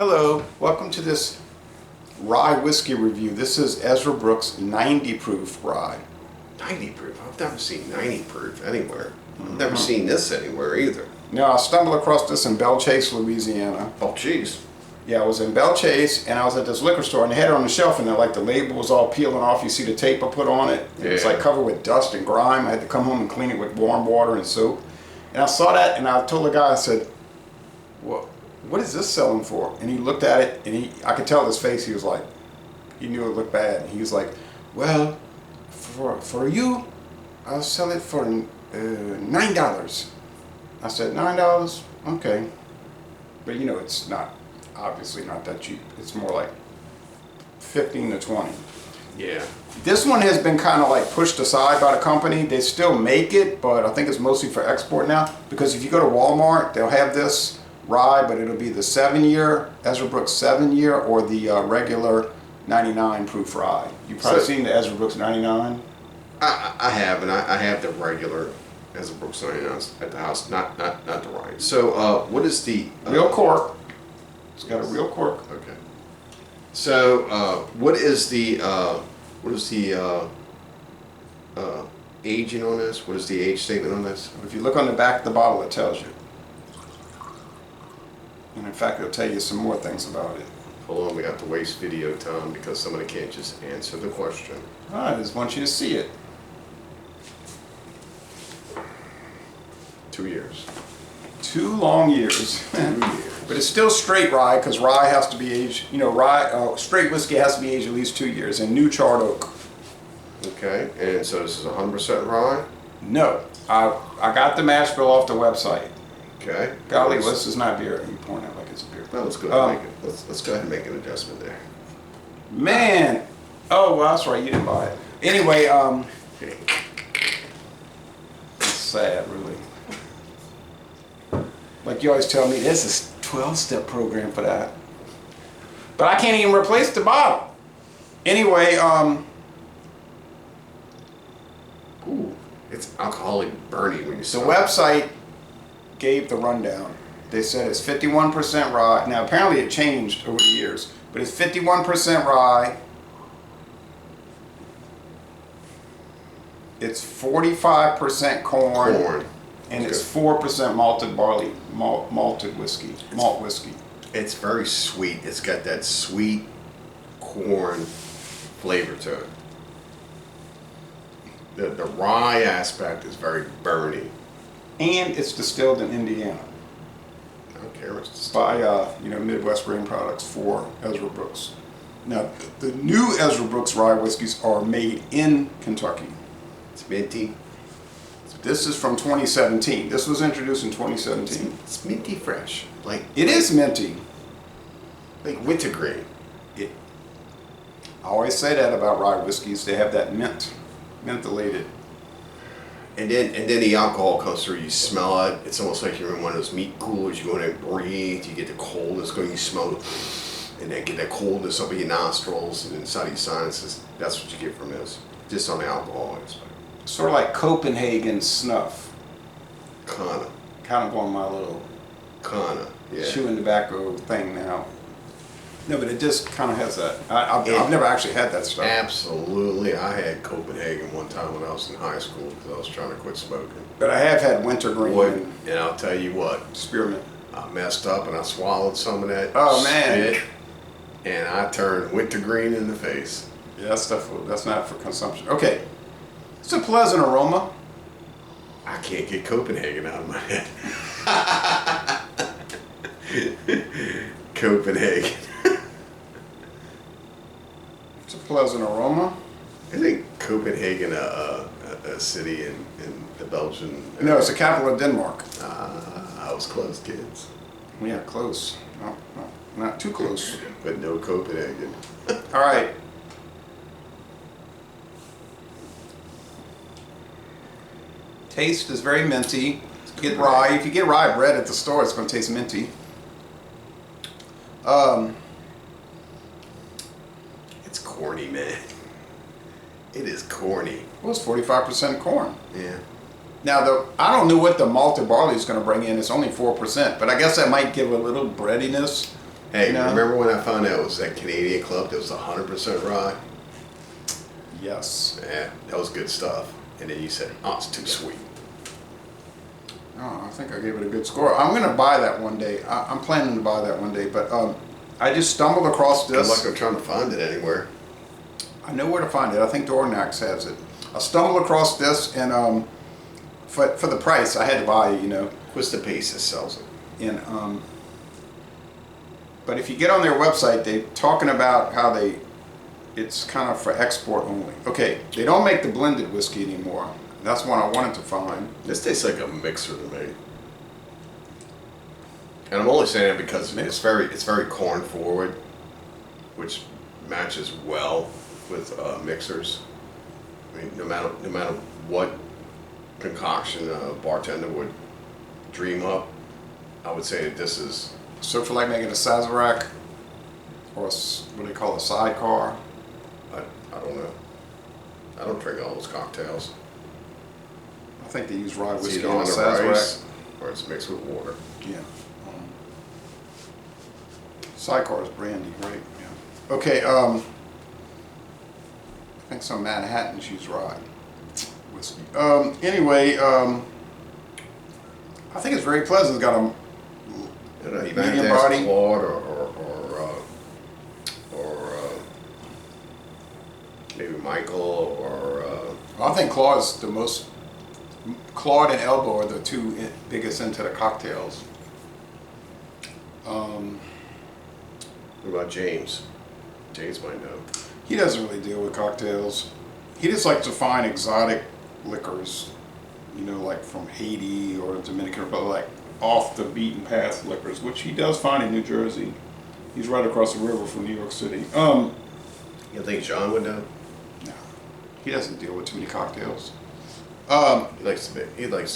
Hello, welcome to this rye whiskey review. This is Ezra Brooks 90 proof rye. 90 proof? I've never seen 90 proof anywhere. I've never seen this anywhere either. Now I stumbled across this in Belle Chase, Louisiana. Oh, jeez. Yeah, I was in Belle Chase and I was at this liquor store and they had it on the shelf and like the label was all peeling off. You see the tape I put on it. Yeah. It's like covered with dust and grime. I had to come home and clean it with warm water and soap. And I saw that and I told the guy, I said, what is this selling for? And he looked at it and I could tell his face, he was like, he knew it looked bad. And he was like, well, for you, I'll sell it for $9. I said, $9? Okay. But you know, it's not, obviously not that cheap. It's more like 15 to 20. Yeah. This one has been kind of like pushed aside by the company. They still make it, but I think it's mostly for export now. Because if you go to Walmart, they'll have this rye, but it'll be the 7-year, Ezra Brooks 7-year, or the regular 99 proof rye. You've probably seen the Ezra Brooks 99? I have, and I have the regular Ezra Brooks 99 at the house, not the rye. So, what is the... real cork. It's got a real cork. Okay. So, what is the aging on this? What is the age statement on this? If you look on the back of the bottle, it tells you. And in fact, it'll tell you some more things about it. Hold on, we have to waste video time because somebody can't just answer the question. I just want you to see it. 2 years. 2 long years. 2 years. But it's still straight rye because rye has to be aged, you know, rye, straight whiskey has to be aged at least 2 years, and new charred oak. Okay, and so this is 100% rye? No, I got the mash bill off the website. Okay. Golly, this is not beer. You point out like it's a beer. Well, let's go ahead and make it. Let's go ahead and make an adjustment there. Man, oh well, that's right. You didn't buy it. Anyway, it's sad, really. Like you always tell me, there's this 12-step program for that, but I can't even replace the bottle. Anyway, ooh, it's alcoholic burning when you. The website gave the rundown. They said it's 51% rye. Now apparently it changed over the years, but it's 51% rye. It's 45% corn, and it's 4% malted barley, malted whiskey, malt whiskey. It's very sweet. It's got that sweet corn flavor to it. The rye aspect is very burny. And it's distilled in Indiana. I don't care what's distilled. By Midwest Grain Products for Ezra Brooks. Now the new Ezra Brooks rye whiskeys are made in Kentucky. It's minty. This is from 2017. This was introduced in 2017. It's minty fresh. It is minty. Like wintergreen. I always say that about rye whiskeys. They have that mentholated. And then the alcohol comes through. You smell it. It's almost like you're in one of those meat coolers. You go in and breathe. You get the coldness going. You smell it, and then get that coldness up in your nostrils and inside your sinuses. That's what you get from this. Just on the alcohol aspect. Sort of like Copenhagen snuff. Kind of on my little yeah. chewing tobacco thing now. No, but it just kind of has that. I've never actually had that stuff. Absolutely. I had Copenhagen one time when I was in high school because I was trying to quit smoking. But I have had wintergreen. And I'll tell you what. Spearmint. I messed up and I swallowed some of that spit, and I turned wintergreen in the face. Yeah, that's not for consumption. Okay. It's a pleasant aroma. I can't get Copenhagen out of my head. Copenhagen. It's a pleasant aroma. I think Copenhagen, a city in the Belgian. No, it's the capital of Denmark. I was close, kids. Yeah, close. No, not too close. But no Copenhagen. All right. Taste is very minty. Get rye. If you get rye bread at the store, it's going to taste minty. It's corny, man. It is corny. Well, it's 45% corn. Yeah. Now, I don't know what the malted barley is going to bring in. It's only 4%, but I guess that might give a little breadiness. Hey, You know? remember when I found out it was that Canadian club that was 100% rye? Yes. Yeah, that was good stuff. And then you said, oh, it's too sweet. Oh, I think I gave it a good score. I'm going to buy that one day. I'm planning to buy that one day, but I just stumbled across Good this. luck on trying to find it anywhere. I know where to find it. I think Dornax has it. I stumbled across this, and for the price, I had to buy it, you know. Quista Paces sells it. And but if you get on their website, they're talking about how it's kind of for export only. Okay, they don't make the blended whiskey anymore. That's one I wanted to find. This tastes like a mixer to me. And I'm only saying it because it's very corn forward, which matches well with mixers. I mean, no matter what concoction a bartender would dream up, I would say that this is. So for like making a Sazerac or what do they call a sidecar? I don't know. I don't drink all those cocktails. I think they use rye It's whiskey either in a on the Sazerac. rice or it's mixed with water. Yeah. Sidecar is brandy, right? Yeah. Okay. I think some Manhattans use rye whiskey. Anyway, I think it's very pleasant. It's got a You know, you medium might ask body. Claude or maybe Michael or I think Claude and Elbow are the two biggest into the cocktails. what about James? James might know. He doesn't really deal with cocktails. He just likes to find exotic liquors, you know, like from Haiti or the Dominican Republic, like off the beaten path liquors, which he does find in New Jersey. He's right across the river from New York City. You think John would know? No, he doesn't deal with too many cocktails. He likes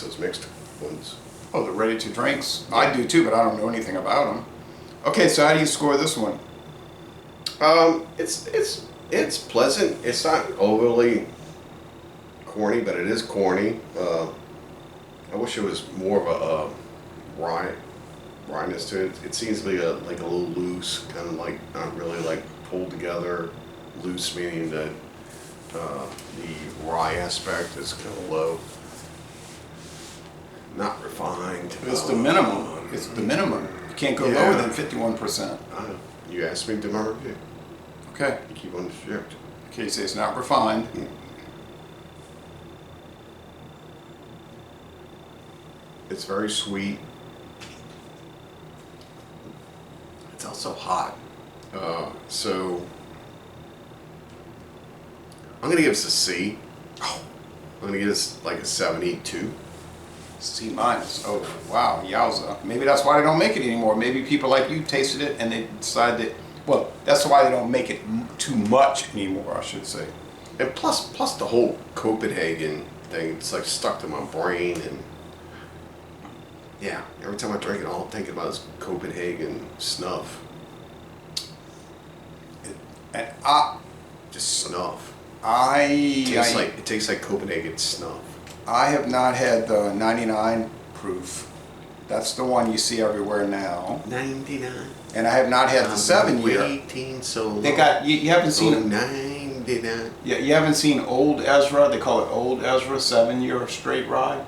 those mixed ones. Oh, the ready to drinks. I do too, but I don't know anything about them. Okay, so how do you score this one? It's pleasant. It's not overly corny, but it is corny. I wish it was more of a wryness to it. It seems to be like a little loose, kind of like not really like pulled together. Loose meaning that the rye aspect is kind of low, not refined. It's the minimum. It's the minimum. You can't go lower than 51%. You asked me to my review. Okay. You keep on the script. Okay, so it's not refined. It's very sweet. It's also hot. So I'm gonna give this a C. I'm gonna give this like a 72. C minus. Oh, wow, yowza. Maybe that's why they don't make it anymore. Maybe people like you tasted it and they decided that, well, that's why they don't make it too much anymore, I should say. And plus the whole Copenhagen thing, it's like stuck to my brain. And yeah, every time I drink it, all I'm thinking about is Copenhagen snuff. And Just snuff. It tastes like Copenhagen snuff. I have not had the 99 proof. That's the one you see everywhere now. 99. And I have not had the 7 year. Waiting so long. They got you haven't seen Oh, 99. Yeah, you haven't seen Old Ezra. They call it Old Ezra 7 year straight rye.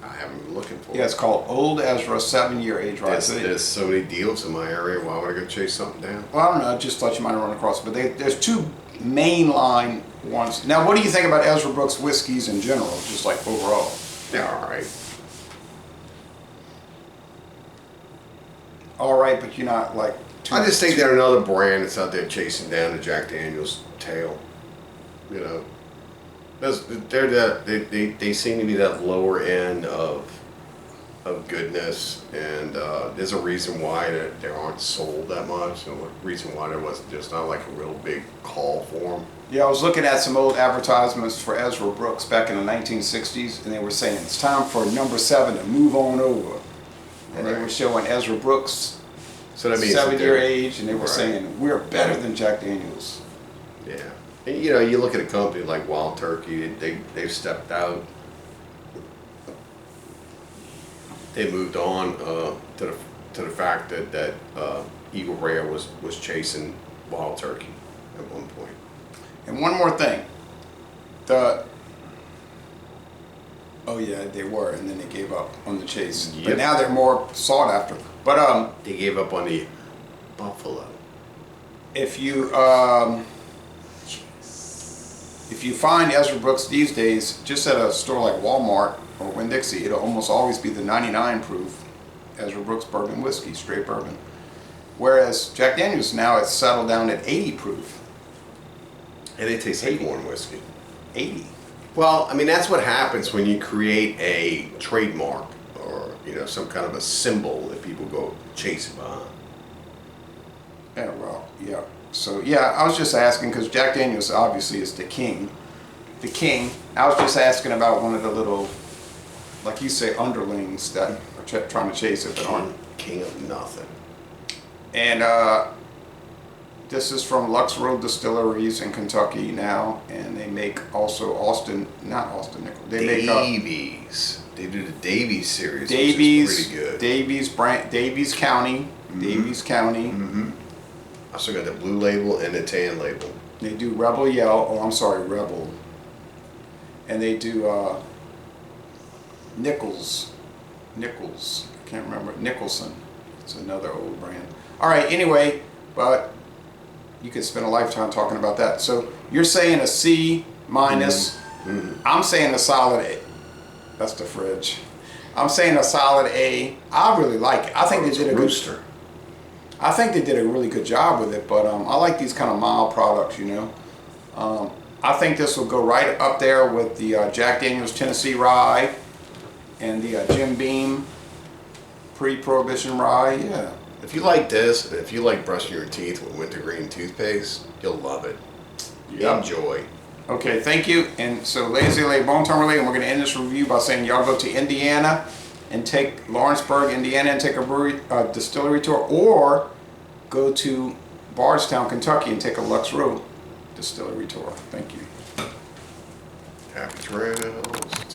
I haven't been looking for it. Yeah, it's called Old Ezra 7 year age rye. There's so many deals in my area. Why would I go chase something down? Well, I don't know. I just thought you might have run across it. But there's two mainline ones. Now, what do you think about Ezra Brooks whiskeys in general, just like overall? They're all right. All right, but you're not like. I just think they're another brand that's out there chasing down the Jack Daniel's tail. You know, they seem to be that lower end of goodness, and there's a reason why they aren't sold that much, and a reason why there wasn't just not like a real big call for them. Yeah, I was looking at some old advertisements for Ezra Brooks back in the 1960s, and they were saying it's time for number 7 to move on over, and they were showing Ezra Brooks. So that means 7 year age, and they were saying we're better than Jack Daniels. Yeah, and you know, you look at a company like Wild Turkey, they've stepped out. They moved on to the fact that Eagle Rare was chasing wild turkey at one point. And one more thing. Oh yeah, they were, and then they gave up on the chase. Yep. But now they're more sought after. But They gave up on the buffalo. if you find Ezra Brooks these days, just at a store like Walmart or Winn-Dixie, it'll almost always be the 99 proof Ezra Brooks bourbon whiskey, straight bourbon. Whereas Jack Daniel's now it's settled down at 80 proof. And it tastes like corn whiskey. 80. Well, I mean, that's what happens when you create a trademark or, you know, some kind of a symbol that people go chasing behind. Yeah, well, yeah. So, yeah, I was just asking because Jack Daniel's obviously is the king. The king. I was just asking about one of the little, like you say, underlings that are trying to chase it but aren't. King of nothing. And this is from Luxco Distilleries in Kentucky now, and they make also not Austin Nickel. They make Davies. They do the Davies series, Davies, which is pretty good. Davies County, Davies County. Mm-hmm. I also got the blue label and the tan label. They do Rebel Yell. Oh, I'm sorry, Rebel. And they do Nichols. I can't remember. Nicholson. It's another old brand. All right. Anyway, but you could spend a lifetime talking about that. So you're saying a C minus. Mm-hmm. I'm saying a solid A. That's the fridge. I'm saying a solid A. I really like it. I think they did a rooster. I think they did a really good job with it, but I like these kind of mild products, you know. I think this will go right up there with the Jack Daniel's Tennessee Rye and the Jim Beam pre-Prohibition Rye. Yeah. If you like this, and if you like brushing your teeth with wintergreen toothpaste, you'll love it. Yep. Enjoy. Okay, thank you. And so, Lazy Lay, Bon Temps Relay, and we're going to end this review by saying y'all go to Indiana and take Lawrenceburg, Indiana, and take a distillery tour, or go to Bardstown, Kentucky, and take a Luxco distillery tour. Thank you. Happy trails.